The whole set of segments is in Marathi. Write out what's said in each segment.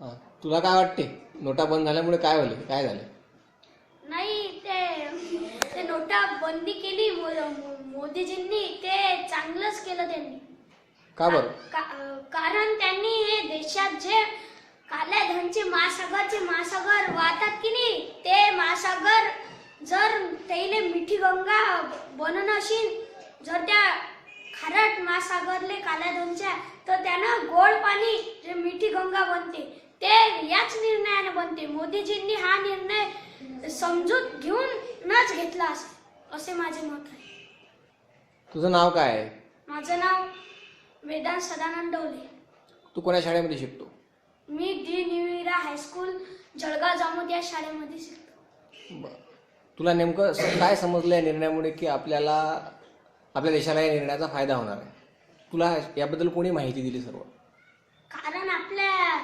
हां, तुला काय वाटते नोटा बंद झाल्यामुळे काय होले, काय झाले? नाही, ते नोटा बंदी केली मोदीजींनी, ते चांगलंच केलं त्यांनी. का बरं? कारण त्यांनी हे देशात जे काल्या धनचे महासागर वाहतात की नाही, ते महासागर जर त्याला मिठी गंगा बनवणं असेल, जर त्या खारट महासागरले काल्या धनच्या, तर त्यानं गोड पाणी जे मिठी गंगा बनते ते याच निर्णयाने बनते. मोदीजींनी हा निर्णय समजूत घेऊनच घेतला असे माझे मत आहे. तुझं नाव काय आहे? माझं नाव वेदांत सदानंद डोले. तू कोण्या शाळेमध्ये शिकतो? मी डी निविरा हायस्कूल जळगाव जामोद या शाळेमध्ये शिकतो. बरं, तुला नेमकं काय समजलं या निर्णयामुळे की आपल्याला आपल्या देशाला या निर्णयाचा फायदा होणार आहे? तुला याबद्दल कोणी माहिती दिली सर्व? कारण आपल्या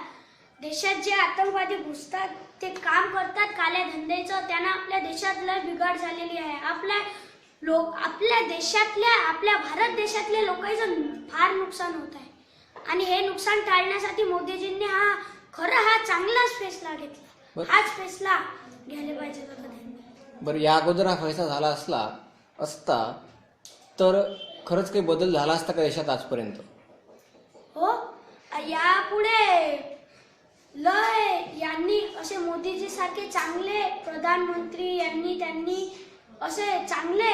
देशात जे आतंकवादी घुसतात, ते काम करतात काल्या धंद्याचं, त्यांना आपल्या देशात लय बिघाड झालेली आहे. आपल्या देशातल्या, आपल्या भारत देशातल्या लोकांचं फार नुकसान होत आहे. आणि हे नुकसान टाळण्यासाठी मोदीजींनी हा चांगलाच फैसला घेतला. हाच फैसला घ्यायला पाहिजे होता त्यांनी. बरं, या अगोदर हा फैसला झाला असता तर खरंच काही बदल झाला असता का देशात आजपर्यंत? हो, यापुढे लय यांनी असे मोदीजी सारखे चांगले प्रधानमंत्री त्यांनी असे चांगले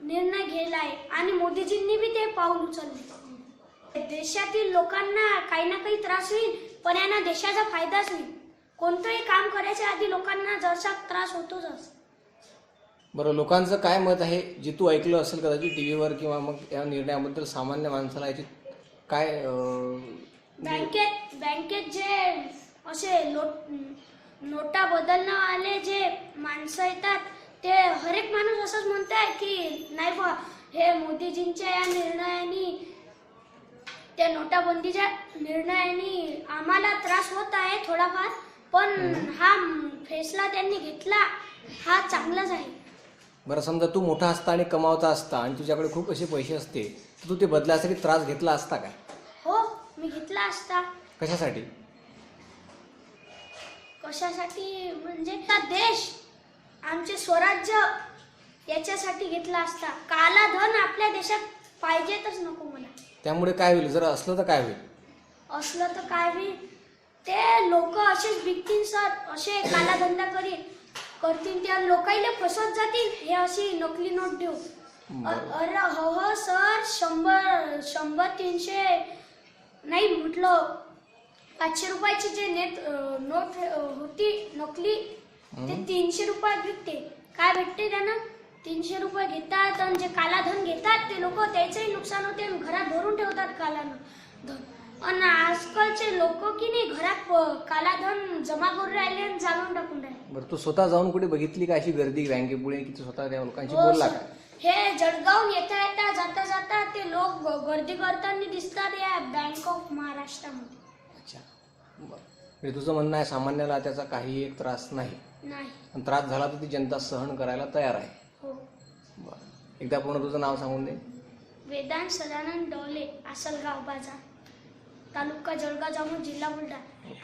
निर्णय घेतलाय आणि मोदीजींनी बी ते पाऊल उचलले. देशातील लोकांना काही ना काही त्रास होईल, पण यांना देशाचा फायदाच होईल. कोणतंही काम करायच्या आधी लोकांना जरसा त्रास होतोच. बरं, लोकांचं काय मत आहे जे तू ऐकलं असेल कदाचित टीव्हीवर किंवा मग या निर्णयाबद्दल सामान्य माणसाला याची काय? बँकेत जे असे नोटा बदलणं आले जे माणसं येतात, ते हर एक माणूस असंच म्हणताय की नाही बा, हे मोदीजींच्या या निर्णयाने, त्या नोटाबंदीच्या निर्णयाने आम्हाला त्रास होत आहे थोडाफार, पण हा फैसला त्यांनी घेतला हा चांगलाच आहे. बरं, समजा तू मोठा असता आणि कमावता असता आणि तुझ्याकडे खूप असे पैसे असते, तर तू ते बदलासाठी त्रास घेतला असता काय? हो, मी घेतला असता. कशासाठी? म्हणजे देश, आमचे स्वराज्य याच्यासाठी घेतला असता. काला धन आपल्या देशात पाहिजेतच नको मला. त्यामुळे काय होईल? जर असलं तर काय होईल? असलं तर काय होईल? ते लोक असेच विकतील सर, असे काला धंदा करतील, त्या लोकांना फसवत जातील हे अशी नकली नोट देऊ. अरे हो सर, 100-300 नाही म्हटलं, 500 रुपयाची जे नोट होती नकली, ते 300 रुपयात विकते. काय भेटते त्यांना? 300 रुपये घेतात आणि जे काला धन घेतात ते लोक, त्याचंही नुकसान होते, घरात भरून ठेवतात काला धन. आणि आजकालचे लोक की नाही घरात काला धन जमा करून राहिले आणि जाळून टाकून राहिले. बरं, तू स्वतः जाऊन कुठे बघितली का अशी गर्दी बँकेपुढे, की तू स्वतः त्या लोकांशी बोलला का? हे जळगाव येता जाता ते लोक गर्दी करताना दिसतात या बँक ऑफ महाराष्ट्रामध्ये. अच्छा, बरं, म्हणजे तुझं म्हणणं आहे सामान्याला त्याचा काही एक त्रास नाही, नाही. त्रास झाला तर ती जनता सहन करायला तयार आहे. हो. बरं, एकदा पूर्ण तुझं नाव सांगून दे. वेदांत सदानंद डोले, आसलगाव बाजार, तालुका जळगाव जामोद, जिल्हा बुलढाणा.